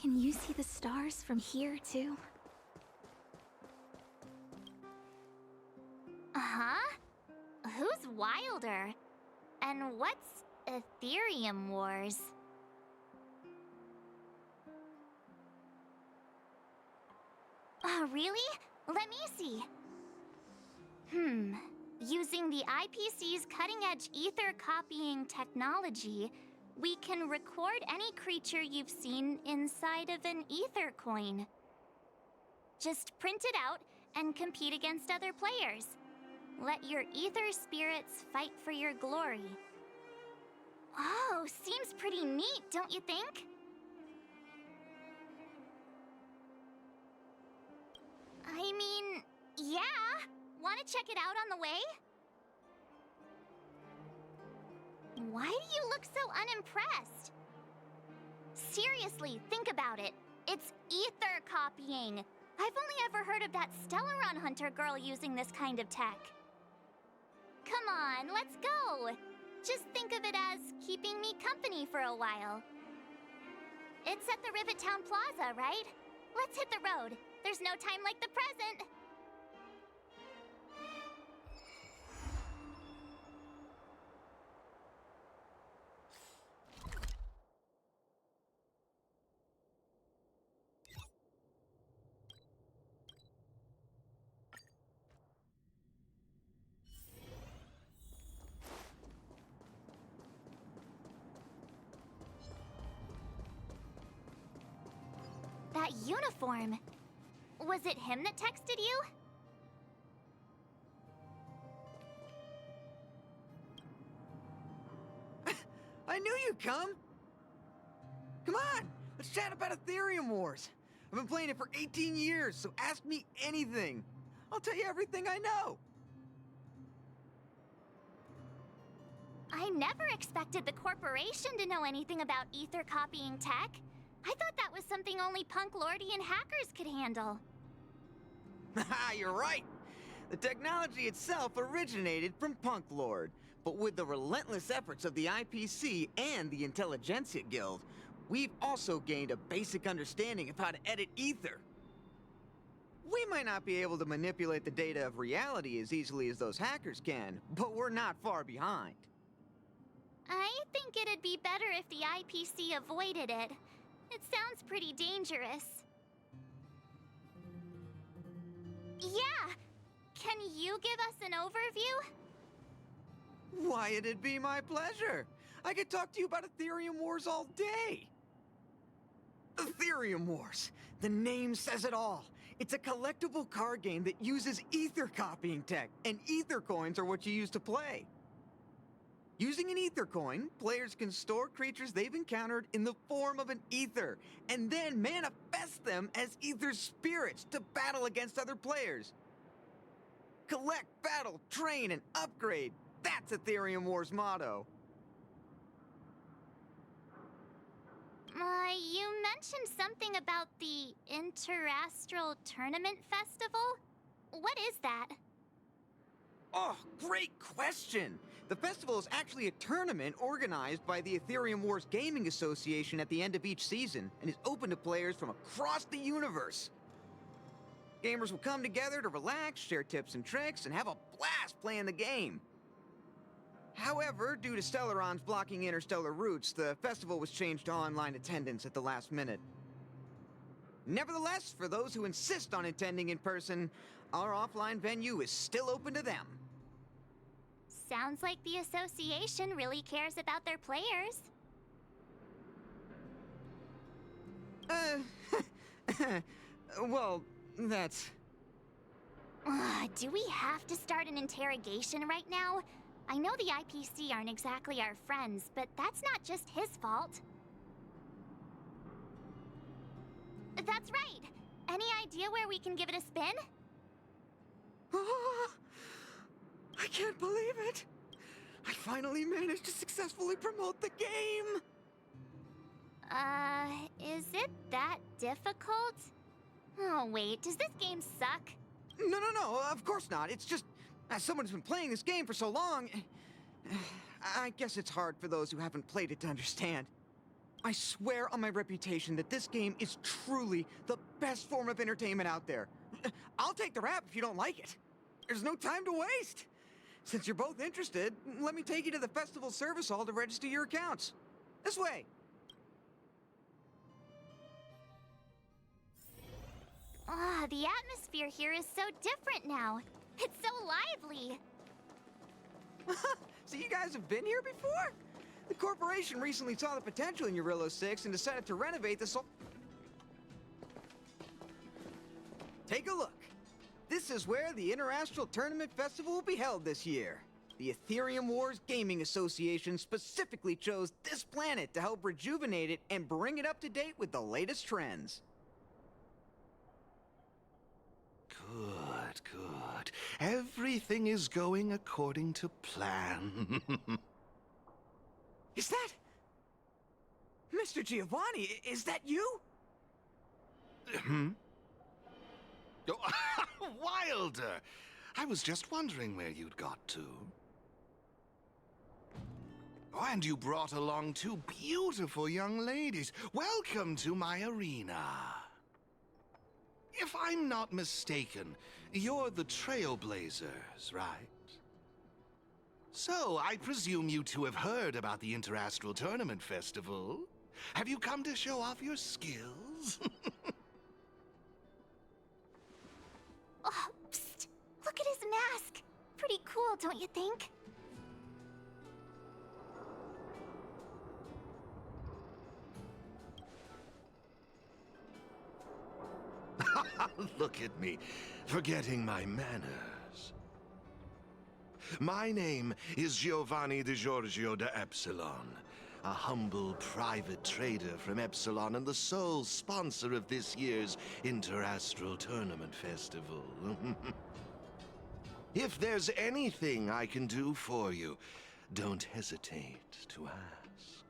Can you see the stars from here, too? Huh? Who's Wilder? And what's Aetherium Wars? Oh, really? Let me see. Using the IPC's cutting-edge ether copying technology, we can record any creature you've seen inside of an ether coin. Just print it out and compete against other players. Let your ether spirits fight for your glory. Oh, seems pretty neat, don't you think? I mean, yeah. Want to check it out on the way? Why do you look so unimpressed? Seriously, think about it. It's ether copying. I've only ever heard of that Stellaron Hunter girl using this kind of tech. Come on, let's go. Just think of it as keeping me company for a while. It's at the Rivet Town Plaza, right? Let's hit the road. There's no time like the present. That uniform. Was it him that texted you? I knew you'd come! Come on, let's chat about Aetherium Wars. I've been playing it for 18 years, so ask me anything. I'll tell you everything I know. I never expected the corporation to know anything about ether copying tech. I thought that was something only punk lordy and hackers could handle. Haha, you're right. The technology itself originated from Punk Lord, but with the relentless efforts of the IPC and the Intelligentsia Guild, we've also gained a basic understanding of how to edit ether. We might not be able to manipulate the data of reality as easily as those hackers can, but we're not far behind. I think it'd be better if the IPC avoided it. It sounds pretty dangerous. Yeah! Can you give us an overview? Why, it'd be my pleasure. I could talk to you about Aetherium Wars all day. Aetherium Wars. The name says it all. It's a collectible card game that uses ether copying tech, and ether coins are what you use to play. Using an ether coin, players can store creatures they've encountered in the form of an ether, and then manifest them as ether spirits to battle against other players. Collect, battle, train, and upgrade. That's Aetherium Wars' motto. You mentioned something about the Interastral Tournament Festival? What is that? Oh, great question! The festival is actually a tournament organized by the Aetherium Wars Gaming Association at the end of each season, and is open to players from across the universe. Gamers will come together to relax, share tips and tricks, and have a blast playing the game. However, due to Stellarons blocking interstellar routes, the festival was changed to online attendance at the last minute. Nevertheless, for those who insist on attending in person, our offline venue is still open to them. Sounds like the association really cares about their players. Well, that's... Do we have to start an interrogation right now? I know the IPC aren't exactly our friends, but that's not just his fault. That's right! Any idea where we can give it a spin? I can't believe it! I finally managed to successfully promote the game! Is it that difficult? Oh wait, does this game suck? No, of course not. It's just, as someone who's been playing this game for so long, I guess it's hard for those who haven't played it to understand. I swear on my reputation that this game is truly the best form of entertainment out there. I'll take the rap if you don't like it. There's no time to waste. Since you're both interested, let me take you to the festival service hall to register your accounts. This way. Ah, the atmosphere here is so different now. It's so lively. So you guys have been here before? The corporation recently saw the potential in Eurillo 6 and decided to renovate the Take a look. This is where the Interastral Tournament Festival will be held this year. The Aetherium Wars Gaming Association specifically chose this planet to help rejuvenate it and bring it up to date with the latest trends. Good, good. Everything is going according to plan. Is that... Mr. Giovanni, is that you? Hmm? Oh, Wilder! I was just wondering where you'd got to. Oh, and you brought along two beautiful young ladies. Welcome to my arena. If I'm not mistaken, you're the Trailblazers, right? So, I presume you two have heard about the Interastral Tournament Festival. Have you come to show off your skills? Oh, psst! Look at his mask! Pretty cool, don't you think? Look at me, forgetting my manners. My name is Giovanni Di Giorgio de Epsilon, a humble private trader from Epsilon and the sole sponsor of this year's Interastral Tournament Festival. If there's anything I can do for you, don't hesitate to ask.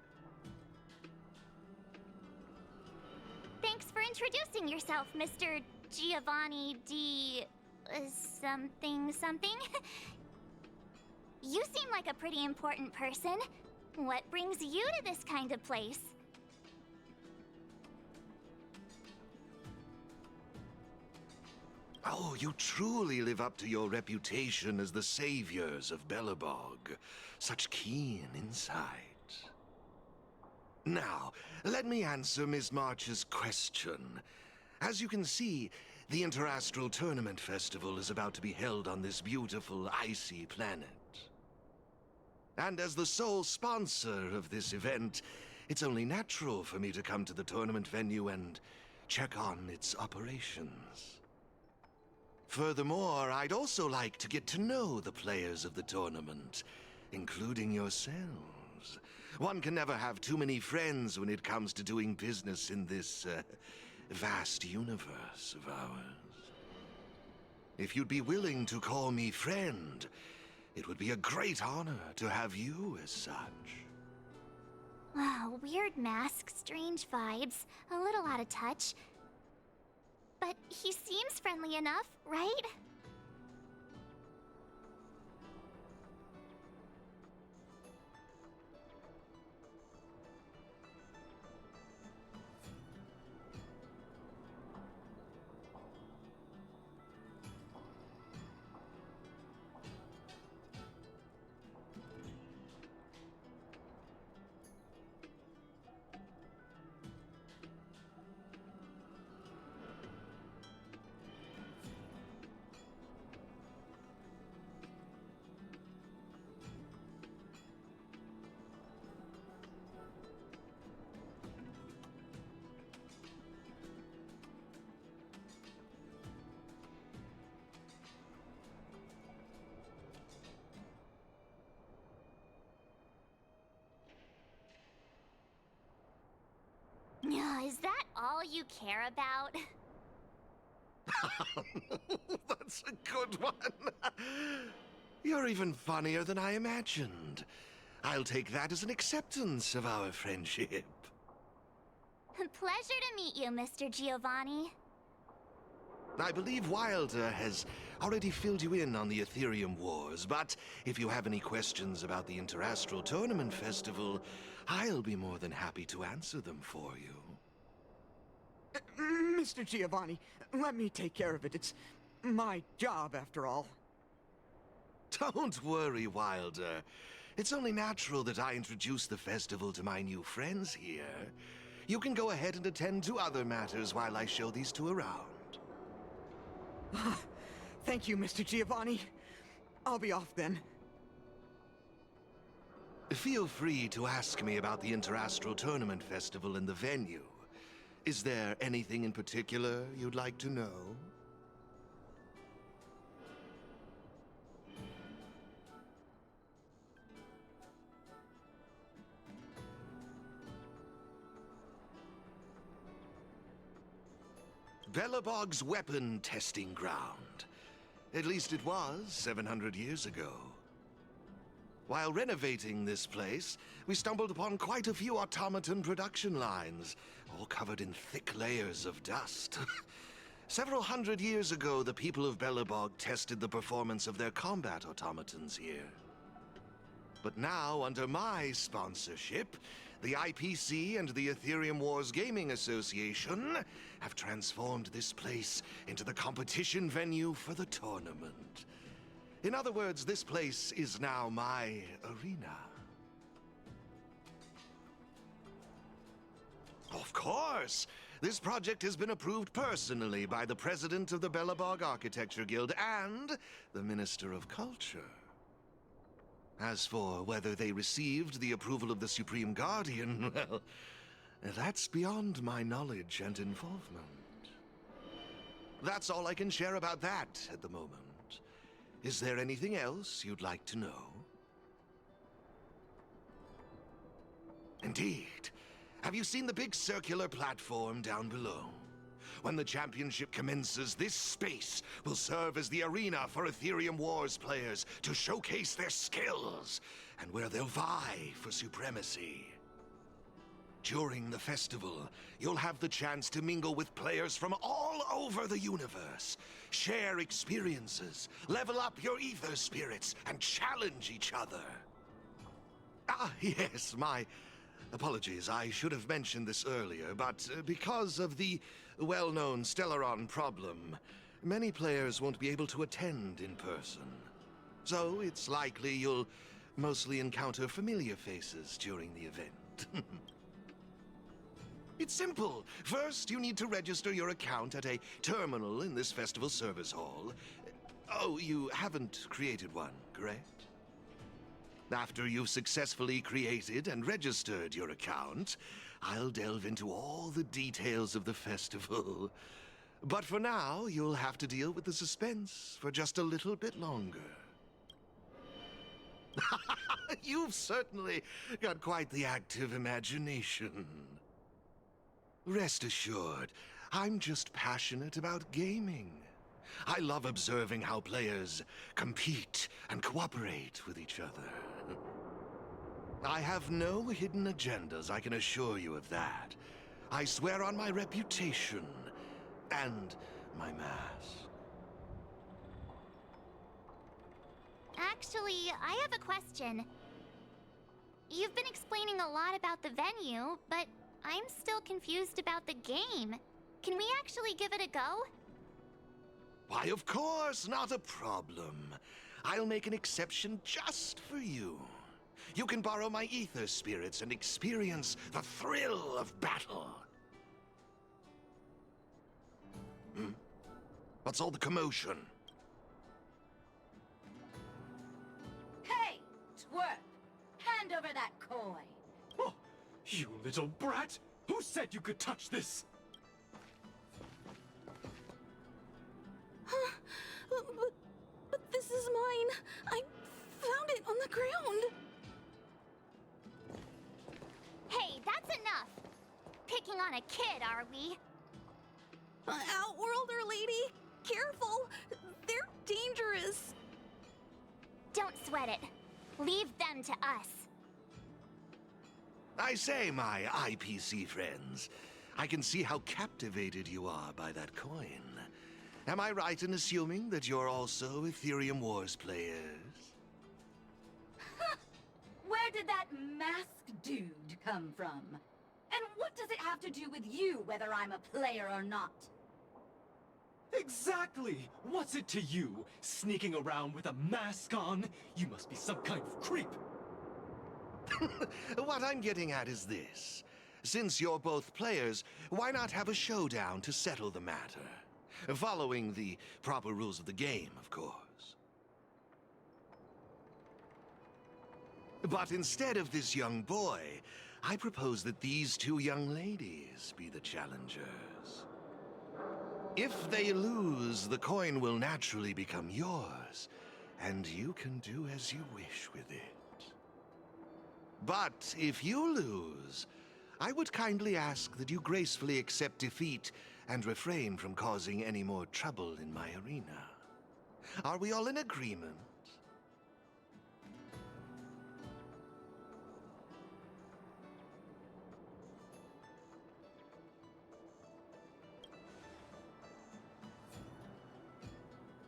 Thanks for introducing yourself, Mr. Giovanni D... something. You seem like a pretty important person. What brings you to this kind of place? Oh, you truly live up to your reputation as the saviors of Belobog. Such keen insight. Now, let me answer Ms. March's question. As you can see, the Interastral Tournament Festival is about to be held on this beautiful, icy planet. And as the sole sponsor of this event, it's only natural for me to come to the tournament venue and check on its operations. Furthermore, I'd also like to get to know the players of the tournament, including yourselves. One can never have too many friends when it comes to doing business in this, vast universe of ours. If you'd be willing to call me friend, it would be a great honor to have you as such. Wow, weird mask, strange vibes, a little out of touch. But he seems friendly enough, right? Is that all you care about? That's a good one. You're even funnier than I imagined. I'll take that as an acceptance of our friendship. Pleasure to meet you, Mr. Giovanni. I believe Wilder has already filled you in on the Aetherium Wars, but if you have any questions about the Interastral Tournament Festival, I'll be more than happy to answer them for you. Mr. Giovanni, let me take care of it. It's my job, after all. Don't worry, Wilder. It's only natural that I introduce the festival to my new friends here. You can go ahead and attend to other matters while I show these two around. Thank you, Mr. Giovanni. I'll be off then. Feel free to ask me about the Interastral Tournament Festival and the venue. Is there anything in particular you'd like to know? Belobog's weapon testing ground. At least it was 700 years ago. While renovating this place, we stumbled upon quite a few automaton production lines, all covered in thick layers of dust. Several hundred years ago, the people of Belobog tested the performance of their combat automatons here. But now, under my sponsorship, the IPC and the Aetherium Wars Gaming Association have transformed this place into the competition venue for the tournament. In other words, this place is now my arena. Of course! This project has been approved personally by the president of the Belobog Architecture Guild and the Minister of Culture. As for whether they received the approval of the Supreme Guardian, well, that's beyond my knowledge and involvement. That's all I can share about that at the moment. Is there anything else you'd like to know? Indeed. Have you seen the big circular platform down below? When the championship commences, this space will serve as the arena for Aetherium Wars players to showcase their skills, and where they'll vie for supremacy. During the festival, you'll have the chance to mingle with players from all over the universe, share experiences, level up your ether spirits, and challenge each other. Ah, yes, my apologies. I should have mentioned this earlier, but because of the well-known Stellaron problem, many players won't be able to attend in person. So it's likely you'll mostly encounter familiar faces during the event. It's simple. First, you need to register your account at a terminal in this festival service hall. Oh, you haven't created one, correct? After you've successfully created and registered your account, I'll delve into all the details of the festival. But for now, you'll have to deal with the suspense for just a little bit longer. You've certainly got quite the active imagination. Rest assured, I'm just passionate about gaming. I love observing how players compete and cooperate with each other. I have no hidden agendas, I can assure you of that. I swear on my reputation and my mask. Actually, I have a question. You've been explaining a lot about the venue, but I'm still confused about the game. Can we actually give it a go? Why, of course, not a problem. I'll make an exception just for you. You can borrow my ether spirits and experience the thrill of battle. What's all the commotion? Hey, twerp! Hand over that coin! Oh, you little brat! Who said you could touch this? But this is mine. I found it on the ground. Hey, that's enough! Picking on a kid, are we? Outworlder lady, careful. They're dangerous. Don't sweat it. Leave them to us. I say, my IPC friends, I can see how captivated you are by that coin. Am I right in assuming that you're also Aetherium Wars players? Where did that masked dude come from? And what does it have to do with you, whether I'm a player or not? Exactly! What's it to you? Sneaking around with a mask on? You must be some kind of creep. What I'm getting at is this. Since you're both players, why not have a showdown to settle the matter? Following the proper rules of the game, of course. But instead of this young boy, I propose that these two young ladies be the challengers. If they lose, the coin will naturally become yours, and you can do as you wish with it. But if you lose, I would kindly ask that you gracefully accept defeat and refrain from causing any more trouble in my arena. Are we all in agreement?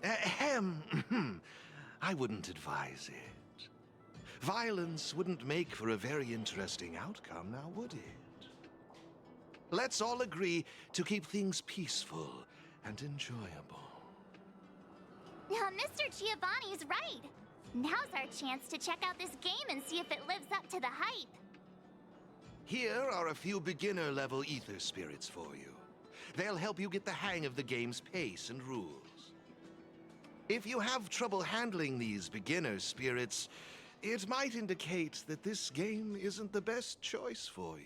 Ahem. I wouldn't advise it. Violence wouldn't make for a very interesting outcome, now would it? Let's all agree to keep things peaceful and enjoyable. Mr. Giovanni's right. Now's our chance to check out this game and see if it lives up to the hype. Here are a few beginner-level ether spirits for you. They'll help you get the hang of the game's pace and rules. If you have trouble handling these beginner spirits, it might indicate that this game isn't the best choice for you.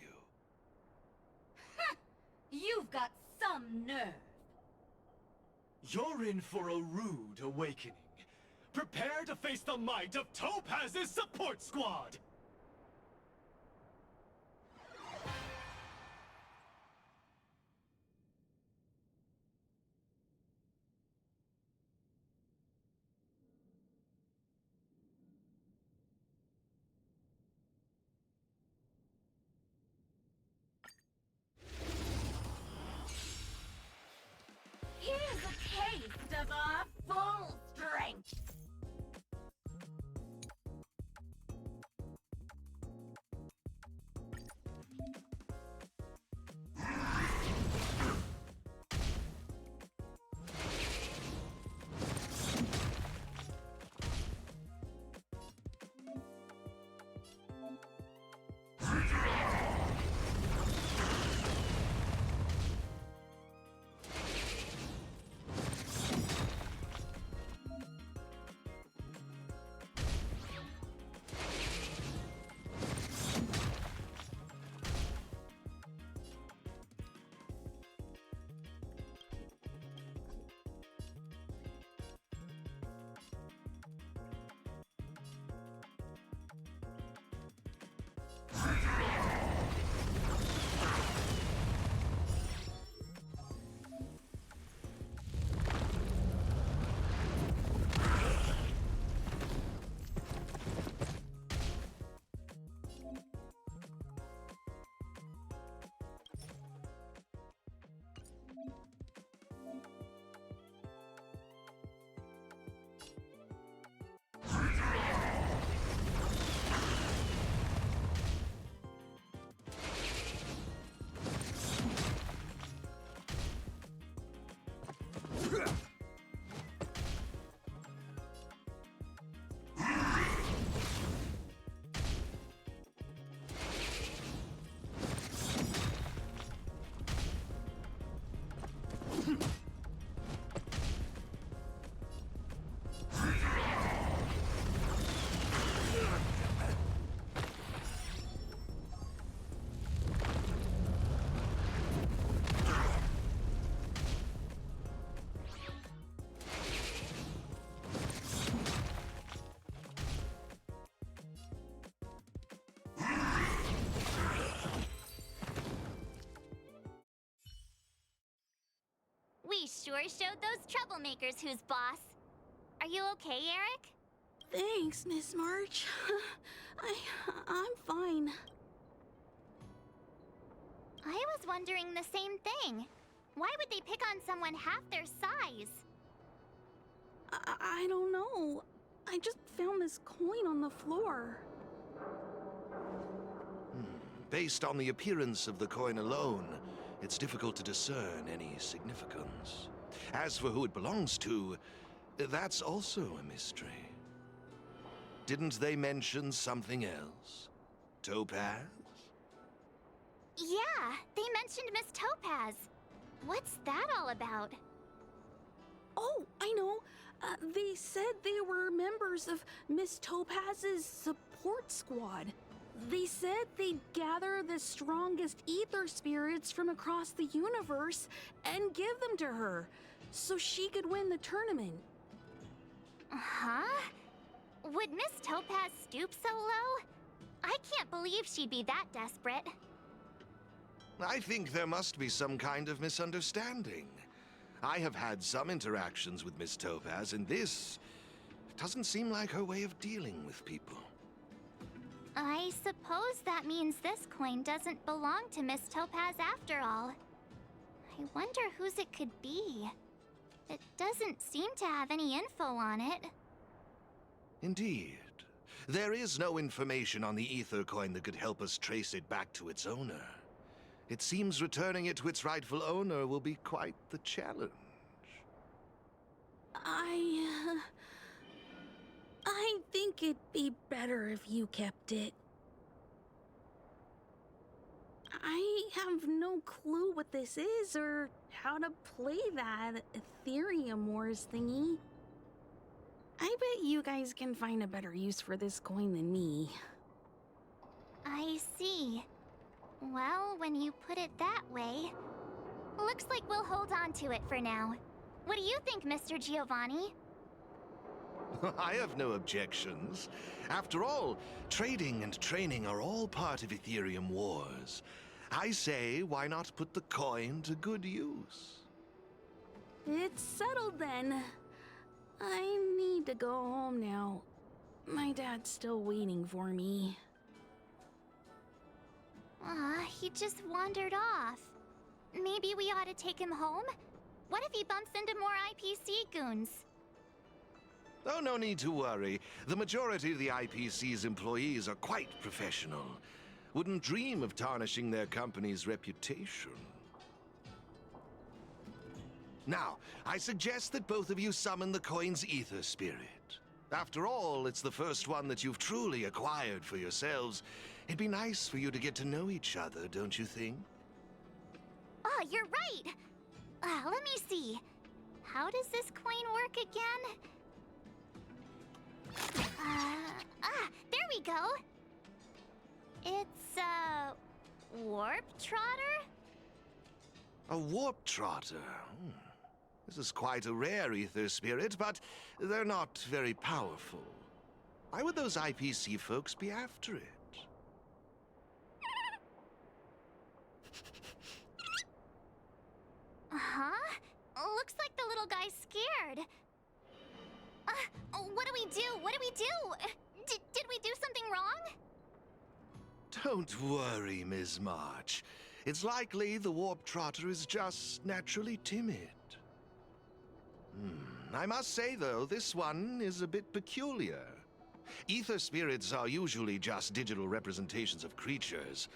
You've got some nerve. You're in for a rude awakening. Prepare to face the might of Topaz's support squad! Here's a taste of our full strength. We sure showed those troublemakers who's boss. Are you okay, Eric? Thanks, Miss March. I'm fine. I was wondering the same thing. Why would they pick on someone half their size? I don't know. I just found this coin on the floor. Based on the appearance of the coin alone, it's difficult to discern any significance. As for who it belongs to, that's also a mystery. Didn't they mention something else? Topaz? Yeah, they mentioned Miss Topaz. What's that all about? Oh, I know. They said they were members of Miss Topaz's support squad. They said they'd gather the strongest ether spirits from across the universe and give them to her, so she could win the tournament. Huh? Would Miss Topaz stoop so low? I can't believe she'd be that desperate. I think there must be some kind of misunderstanding. I have had some interactions with Miss Topaz, and this doesn't seem like her way of dealing with people. I suppose that means this coin doesn't belong to Miss Topaz after all. I wonder whose it could be. It doesn't seem to have any info on it. Indeed. There is no information on the ether coin that could help us trace it back to its owner. It seems returning it to its rightful owner will be quite the challenge. I think it'd be better if you kept it. I have no clue what this is or how to play that Aetherium Wars thingy. I bet you guys can find a better use for this coin than me. I see. Well, when you put it that way, looks like we'll hold on to it for now. What do you think, Mr. Giovanni? I have no objections. After all, trading and training are all part of Aetherium Wars. I say, why not put the coin to good use? It's settled then. I need to go home now. My dad's still waiting for me. He just wandered off. Maybe we ought to take him home? What if he bumps into more IPC goons? Oh, no need to worry. The majority of the IPC's employees are quite professional. Wouldn't dream of tarnishing their company's reputation. Now, I suggest that both of you summon the coin's ether spirit. After all, it's the first one that you've truly acquired for yourselves. It'd be nice for you to get to know each other, don't you think? Oh, you're right! Let me see. How does this coin work again? There we go! It's a warp trotter? A warp trotter. This is quite a rare ether spirit, but they're not very powerful. Why would those IPC folks be after it? Huh? Looks like the little guy's scared. What do we do? What do we do? Did we do something wrong? Don't worry, Ms. March. It's likely the warp trotter is just naturally timid. I must say, though, this one is a bit peculiar. Ether spirits are usually just digital representations of creatures.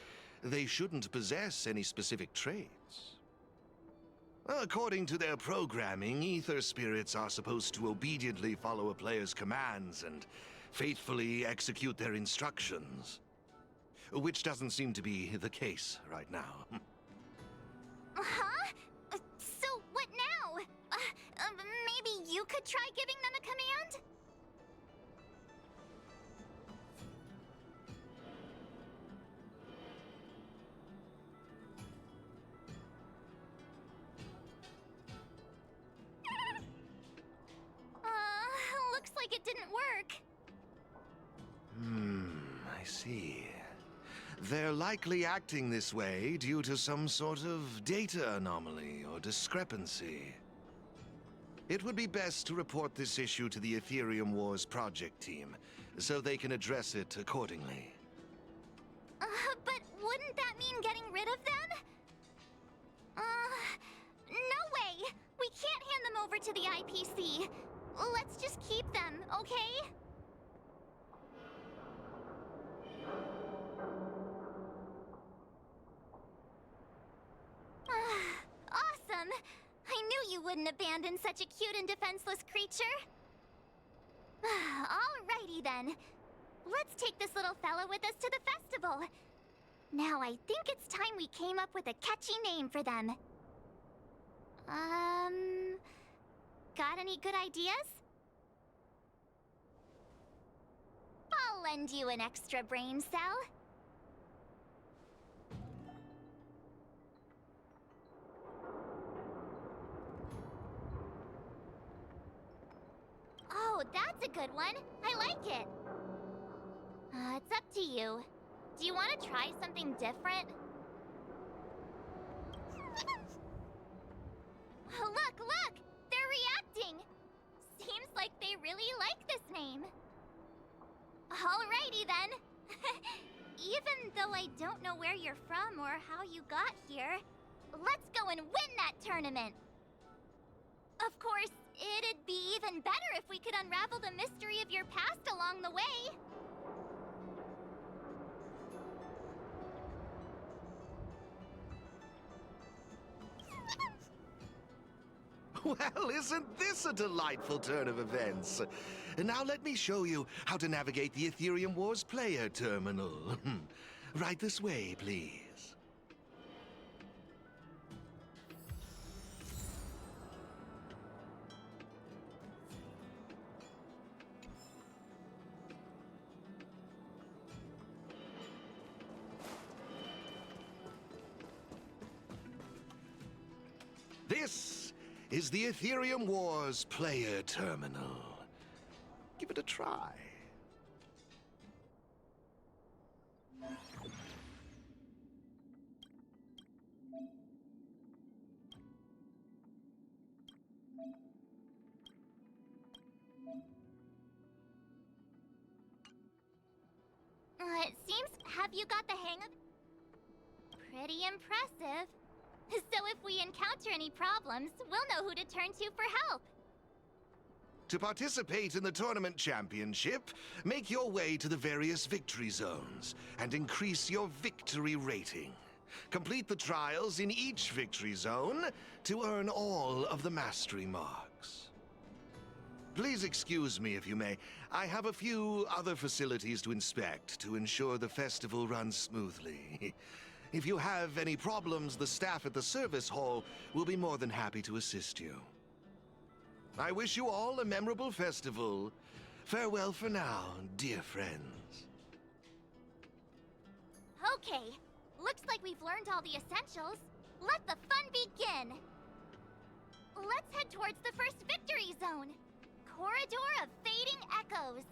They shouldn't possess any specific traits. According to their programming, ether spirits are supposed to obediently follow a player's commands and faithfully execute their instructions. Which doesn't seem to be the case right now. Huh? So what now? Maybe you could try giving them a command? Looks like it didn't work. I see. They're likely acting this way due to some sort of data anomaly or discrepancy. It would be best to report this issue to the Aetherium Wars project team, so they can address it accordingly. But wouldn't that mean getting rid of them? okay? Awesome! I knew you wouldn't abandon such a cute and defenseless creature. Alrighty then. Let's take this little fella with us to the festival. Now I think it's time we came up with a catchy name for them. Got any good ideas? I'll lend you an extra brain cell. Oh, that's a good one. I like it. It's up to you. Do you want to try something different? Look, look! They're reacting! Seems like they really like this name. Alrighty then. Even though I don't know where you're from or how you got here, let's go and win that tournament! Of course, it'd be even better if we could unravel the mystery of your past along the way. Well, isn't this a delightful turn of events? Now let me show you how to navigate the Aetherium Wars player terminal. Right this way, please. This is the Aetherium Wars player terminal. Give it a try. It seems, have you got the hang of it? Pretty impressive. So if we encounter any problems, we'll know who to turn to for help. To participate in the tournament championship, make your way to the various victory zones and increase your victory rating. Complete the trials in each victory zone to earn all of the mastery marks. Please excuse me if you may. I have a few other facilities to inspect to ensure the festival runs smoothly. If you have any problems, the staff at the service hall will be more than happy to assist you. I wish you all a memorable festival. Farewell for now, dear friends. Okay, looks like we've learned all the essentials. Let the fun begin! Let's head towards the first victory zone. Corridor of Fading Echoes.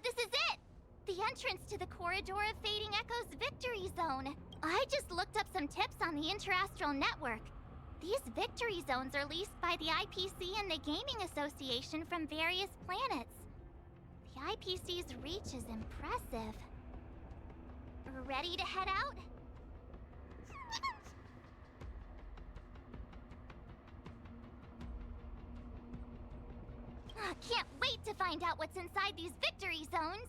This is it! The entrance to the Corridor of Fading Echoes Victory Zone. I just looked up some tips on the Interastral Network. These victory zones are leased by the IPC and the Gaming Association from various planets. The IPC's reach is impressive. Ready to head out? Can't wait to find out what's inside these victory zones!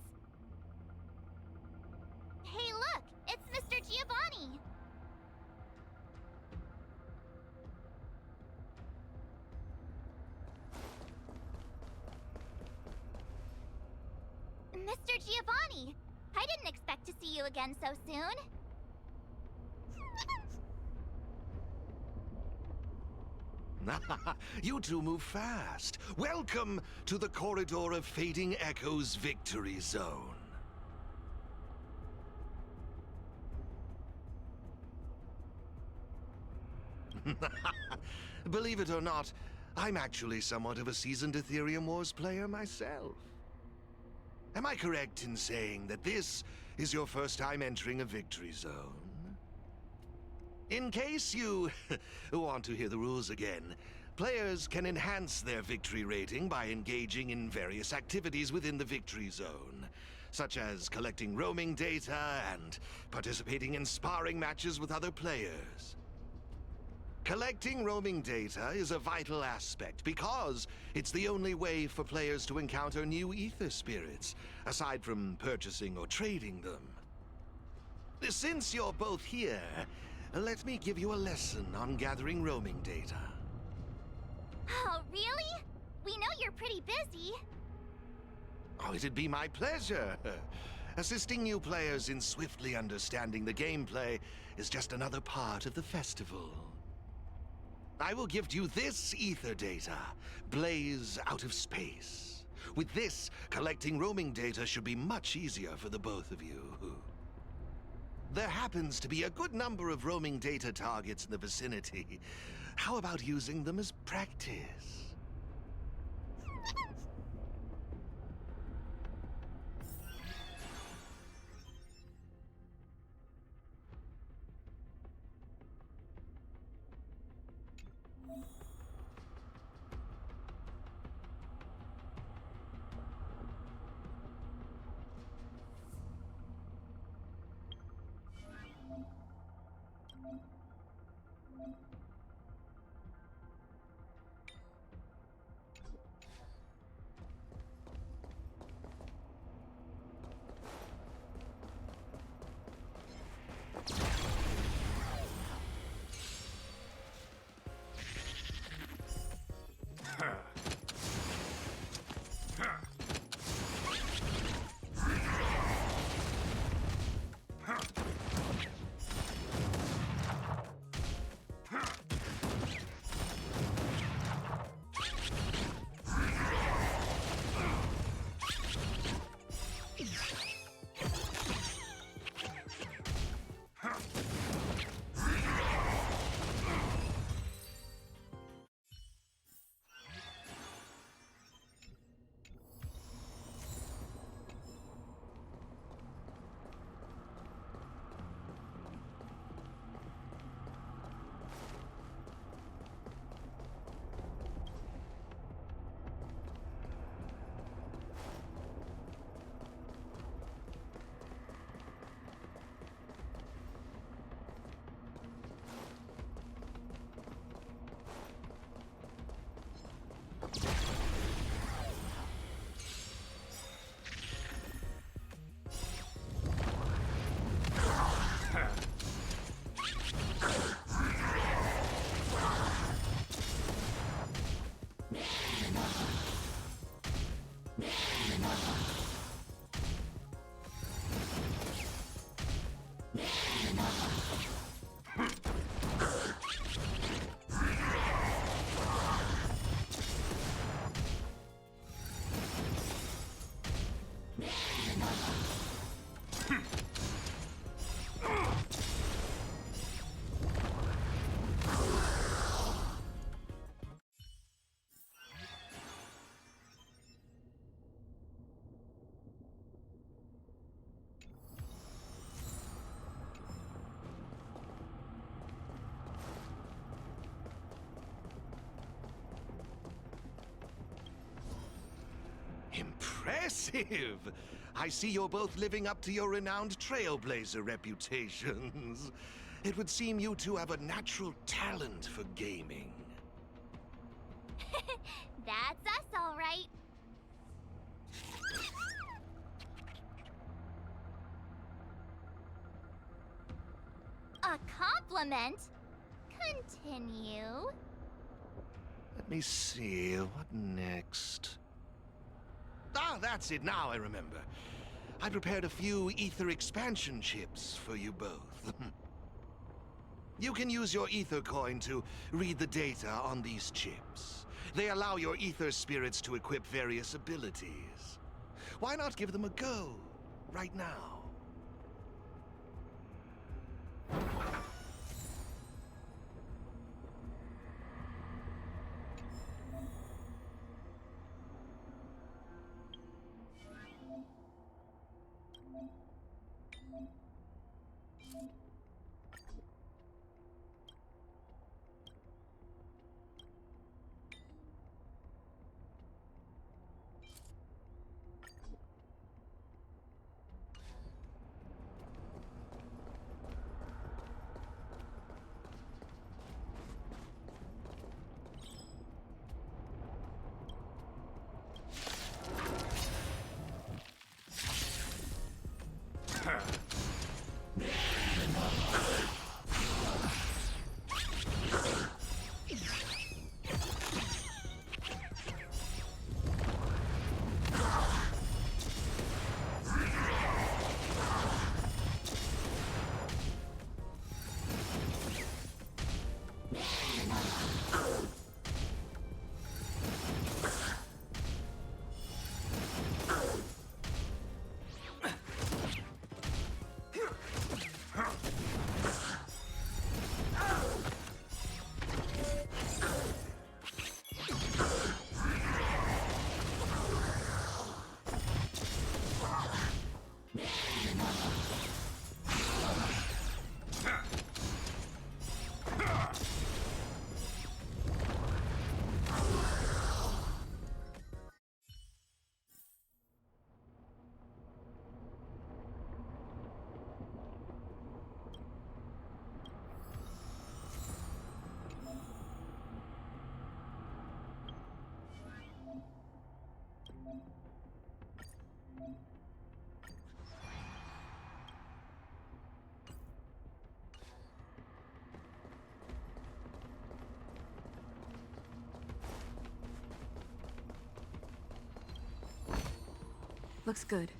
Hey look! It's Mr. Giovanni! Mr. Giovanni! I didn't expect expect to see you again so soon. You two move fast. Welcome to the Corridor of Fading Echoes Victory Zone. Believe it or not, I'm actually somewhat of a seasoned Aetherium Wars player myself. Am I correct in saying that this is your first time entering a victory zone? In case you want to hear the rules again, players can enhance their victory rating by engaging in various activities within the victory zone, such as collecting roaming data and participating in sparring matches with other players. Collecting roaming data is a vital aspect because it's the only way for players to encounter new ether spirits, aside from purchasing or trading them. Since you're both here, let me give you a lesson on gathering roaming data. Oh, really? We know you're pretty busy. Oh, it'd be my pleasure. Assisting new players in swiftly understanding the gameplay is just another part of the festival. I will gift you this ether data, Blaze Out of Space. With this, collecting roaming data should be much easier for the both of you. There happens to be a good number of roaming data targets in the vicinity. How about using them as practice? Impressive! I see you're both living up to your renowned trailblazer reputations. It would seem you two have a natural talent for gaming. That's us, all right. A compliment? Continue. Let me see, what next? Ah, that's it, now I remember. I prepared a few ether expansion chips for you both. You can use your ether coin to read the data on these chips. They allow your ether spirits to equip various abilities. Why not give them a go right now? Looks good.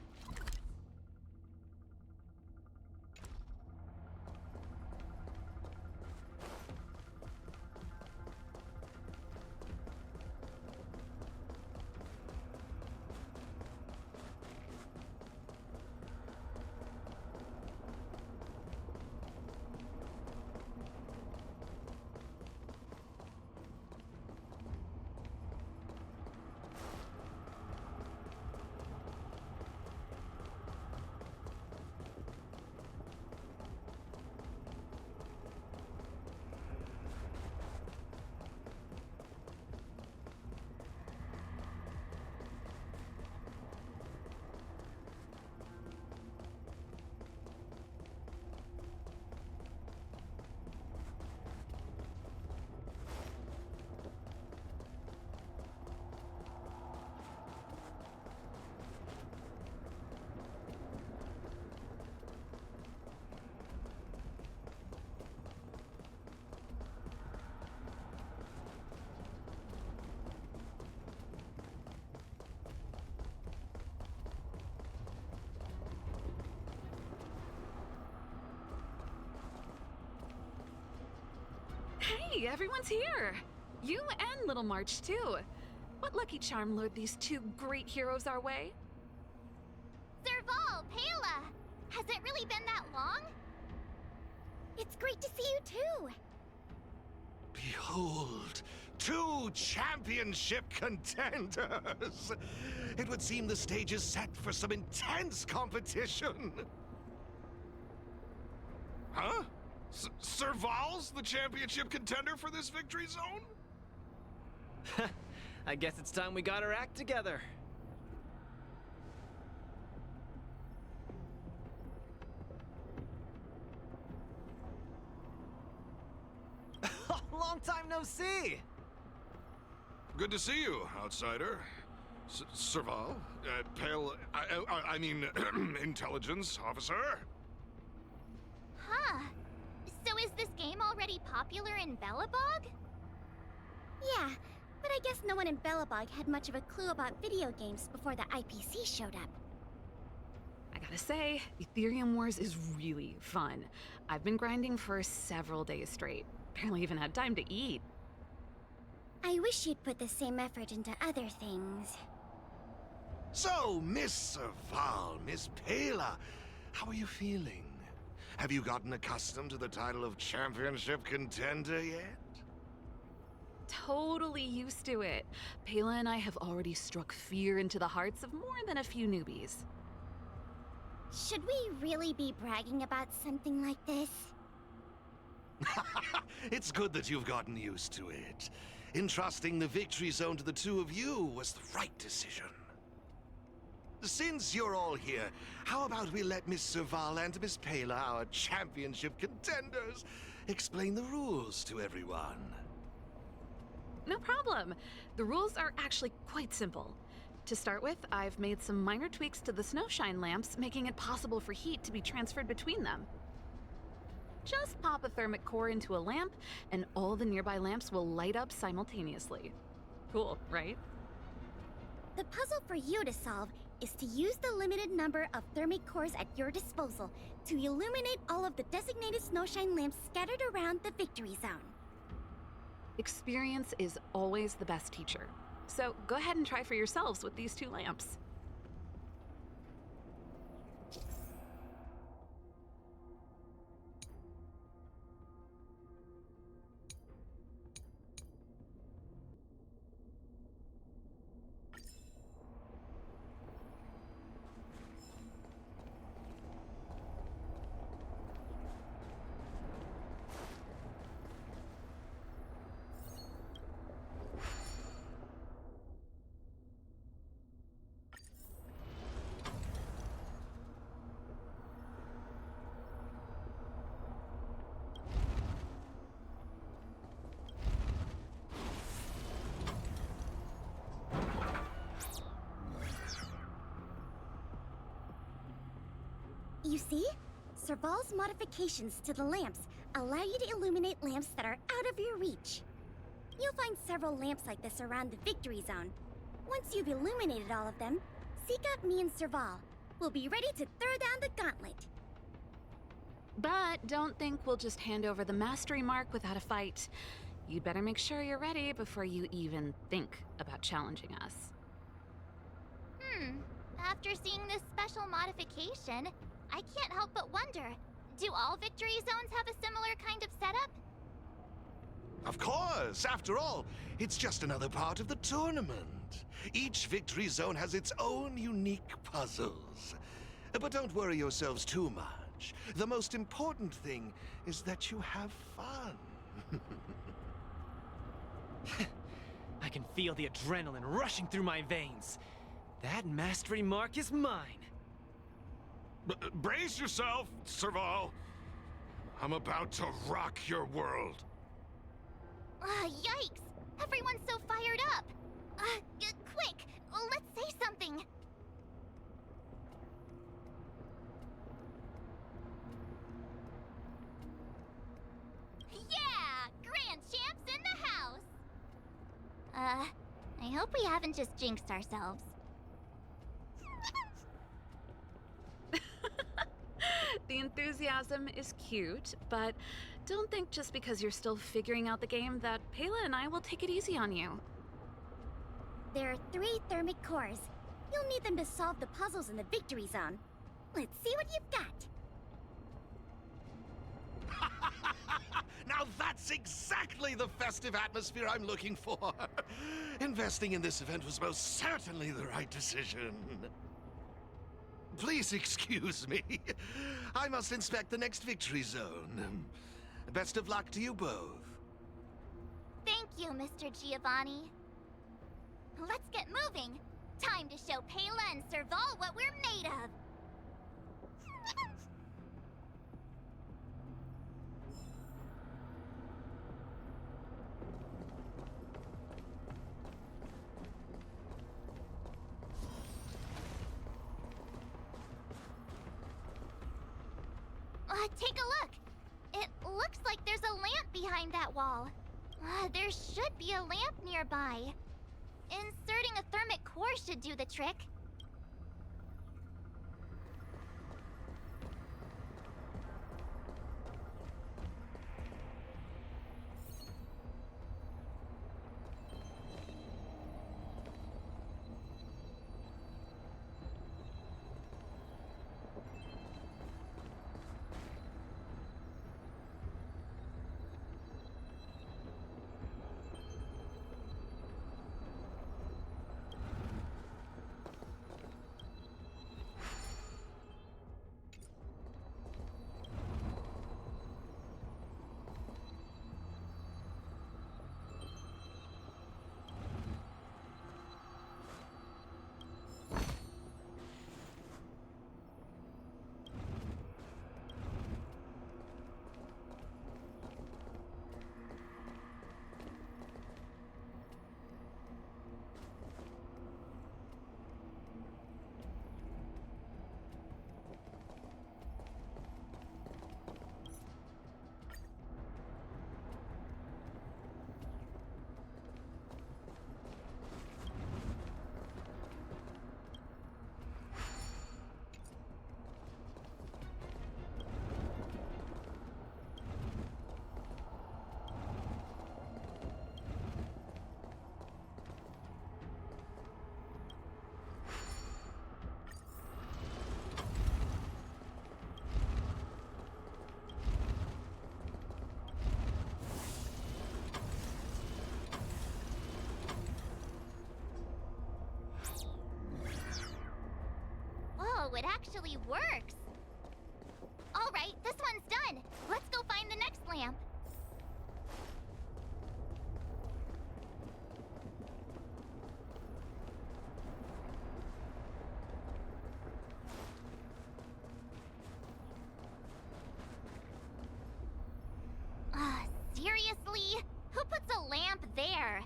Hey, everyone's here! You and Little March, too. What lucky charm lured these two great heroes our way? Serval, Pela! Has it really been that long? It's great to see you too! Behold, two championship contenders! It would seem the stage is set for some intense competition. Huh? Serval's the championship contender for this victory zone? I guess it's time we got our act together. Long time no see! Good to see you, outsider. Serval? Pale... I mean, intelligence officer? Huh. So is this game already popular in Belobog? Yeah, but I guess no one in Belobog had much of a clue about video games before the IPC showed up. I gotta say, Aetherium Wars is really fun. I've been grinding for several days straight. Barely even had time to eat. I wish you'd put the same effort into other things. So, Miss Serval, Miss Pela, how are you feeling? Have you gotten accustomed to the title of championship contender yet? Totally used to it. Pela and I have already struck fear into the hearts of more than a few newbies. Should we really be bragging about something like this? It's good that you've gotten used to it. Entrusting the victory zone to the two of you was the right decision. Since you're all here, how about we let Miss Serval and Miss Pela, our championship contenders, explain the rules to everyone? No problem. The rules are actually quite simple. To start with, I've made some minor tweaks to the snowshine lamps, making it possible for heat to be transferred between them. Just pop a thermic core into a lamp, and all the nearby lamps will light up simultaneously. Cool, right? The puzzle for you to solve is to use the limited number of thermic cores at your disposal to illuminate all of the designated snowshine lamps scattered around the victory zone. Experience is always the best teacher. So go ahead and try for yourselves with these two lamps. You see? Serval's modifications to the lamps allow you to illuminate lamps that are out of your reach. You'll find several lamps like this around the victory zone. Once you've illuminated all of them, seek out me and Serval. We'll be ready to throw down the gauntlet. But don't think we'll just hand over the mastery mark without a fight. You'd better make sure you're ready before you even think about challenging us. After seeing this special modification, I can't help but wonder, do all victory zones have a similar kind of setup? Of course! After all, it's just another part of the tournament. Each victory zone has its own unique puzzles. But don't worry yourselves too much. The most important thing is that you have fun. I can feel the adrenaline rushing through my veins. That mastery mark is mine. Brace yourself, Serval. I'm about to rock your world. Yikes! Everyone's so fired up! Quick! Let's say something! Yeah! Grand Champs in the house! I hope we haven't just jinxed ourselves. The enthusiasm is cute, but don't think just because you're still figuring out the game that Pela and I will take it easy on you. There are 3 thermic cores. You'll need them to solve the puzzles in the victory zone. Let's see what you've got. Now that's exactly the festive atmosphere I'm looking for. Investing in this event was most certainly the right decision. Please excuse me. I must inspect the next victory zone. Best of luck to you both. Thank you, Mr. Giovanni. Let's get moving. Time to show Pela and Serval what we're made of. Take a look. It looks like there's a lamp behind that wall. There should be a lamp nearby. Inserting a thermic core should do the trick. actually works. All right, this one's done. Let's go find the next lamp. Seriously? Who puts a lamp there?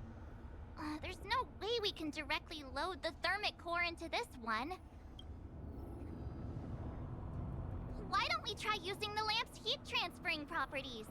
There's no way we can directly load the thermic core into this one. Why don't we try using the lamp's heat transferring properties?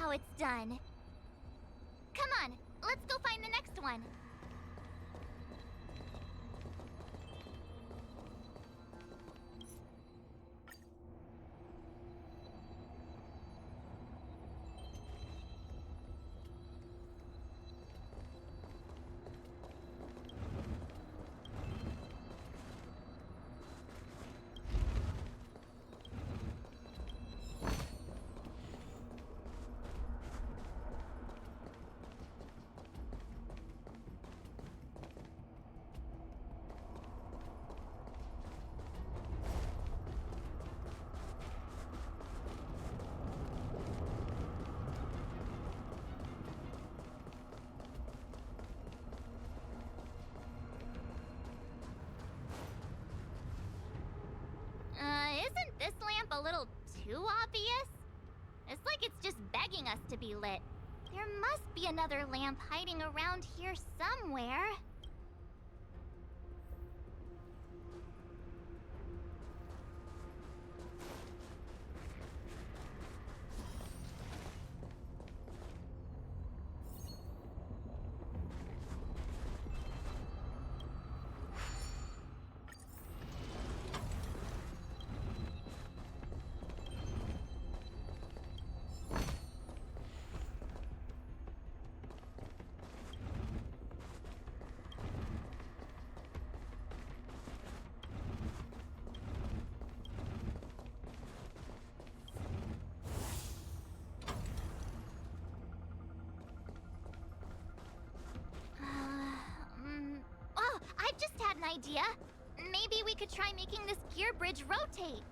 It's done. Come on, let's go find the next one. little too obvious? It's like it's just begging us to be lit. There must be another lamp hiding around here somewhere. Oh, I've just had an idea. Maybe we could try making this gear bridge rotate.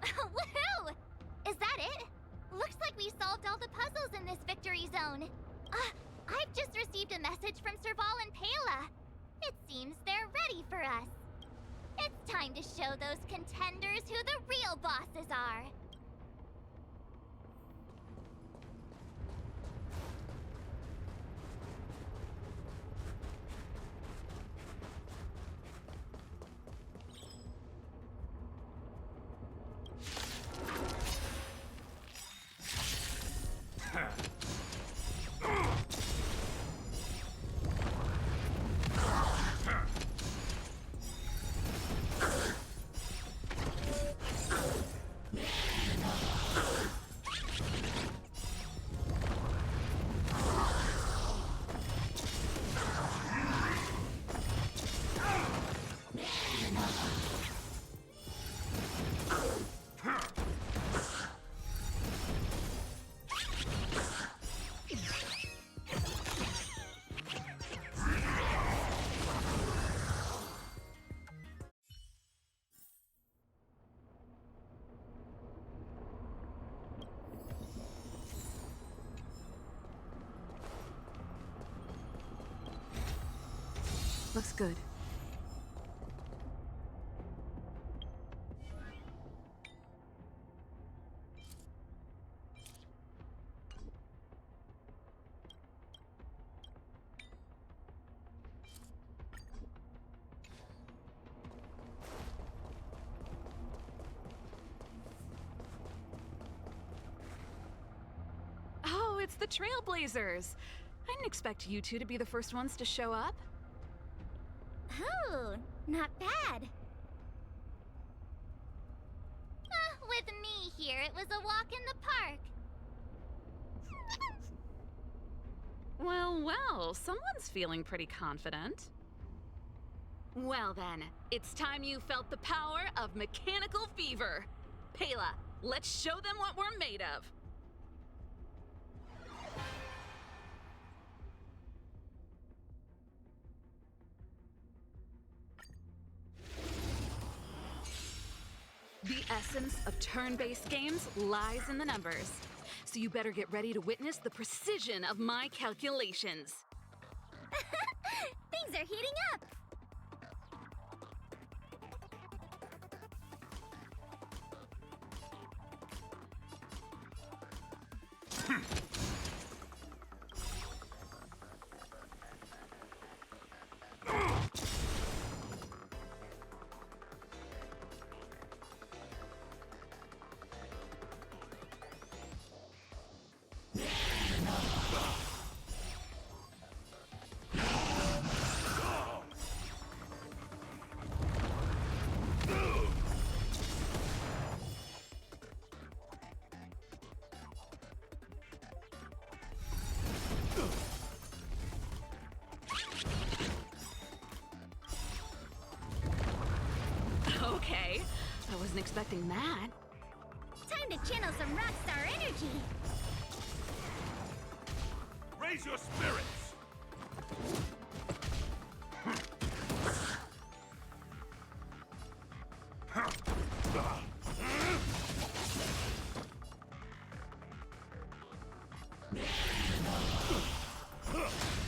Woohoo! Is that it? Looks like we solved all the puzzles in this victory zone. I've just received a message from Serval and Pela. It seems they're ready for us. It's time to show those contenders who the real bosses are. Looks good. Oh, it's the Trailblazers! I didn't expect you two to be the first ones to show up. Oh, not bad. With me here, it was a walk in the park. Well, someone's feeling pretty confident. Well then, it's time you felt the power of mechanical fever. Pela, let's show them what we're made of. The essence of turn-based games lies in the numbers. So you better get ready to witness the precision of my calculations. Things are heating up. Okay, I wasn't expecting that. Time to channel some rockstar energy. Raise your spirits!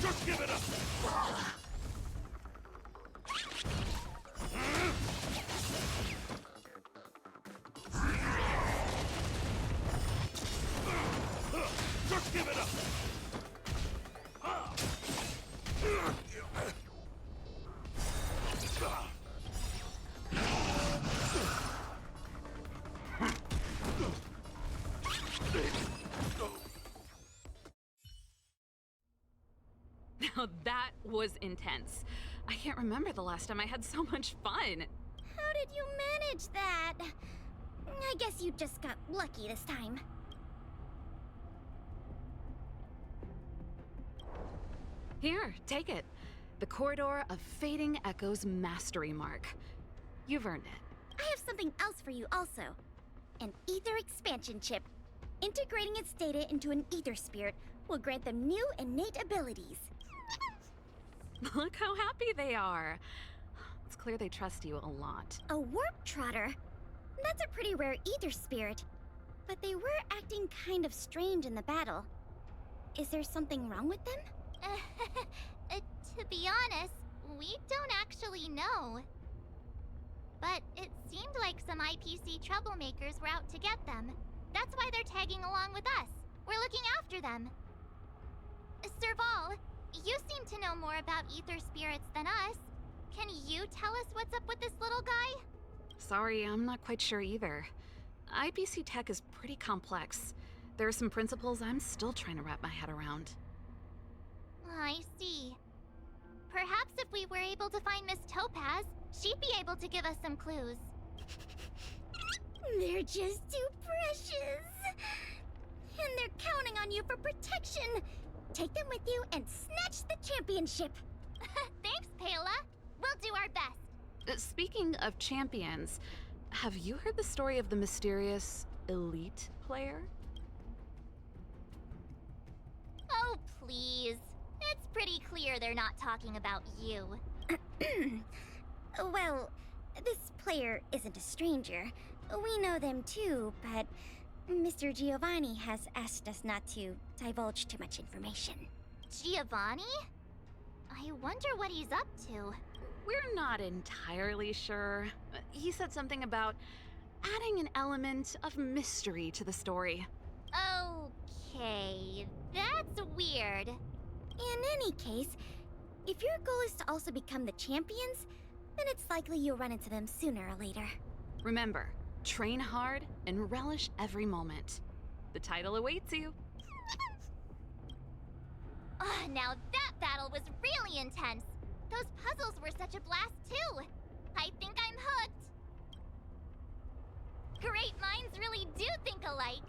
Just give it up! Just give it up! Now that was intense. I can't remember the last time I had so much fun. How did you manage that? I guess you just got lucky this time. Here, take it. The Corridor of Fading Echoes Mastery Mark. You've earned it. I have something else for you also. An ether expansion chip. Integrating its data into an ether spirit will grant them new innate abilities. Look how happy they are. It's clear they trust you a lot. A warp trotter. That's a pretty rare ether spirit. But they were acting kind of strange in the battle. Is there something wrong with them? To be honest, we don't actually know. But it seemed like some IPC troublemakers were out to get them. That's why they're tagging along with us. We're looking after them. Serval, you seem to know more about ether spirits than us. Can you tell us what's up with this little guy? Sorry, I'm not quite sure either. IPC tech is pretty complex. There are some principles I'm still trying to wrap my head around. I see. Perhaps if we were able to find Miss Topaz, she'd be able to give us some clues. They're just too precious. And they're counting on you for protection. Take them with you and snatch the championship. Thanks, Pela. We'll do our best. Speaking of champions, have you heard the story of the mysterious elite player? Oh, please. It's pretty clear they're not talking about you. Well, this player isn't a stranger. We know them too, but Mr. Giovanni has asked us not to divulge too much information. Giovanni? I wonder what he's up to. We're not entirely sure. He said something about adding an element of mystery to the story. Okay, that's weird. In any case, if your goal is to also become the champions, then it's likely you'll run into them sooner or later. Remember, train hard and relish every moment. The title awaits you. Now that battle was really intense. Those puzzles were such a blast too. I think I'm hooked. Great minds really do think alike.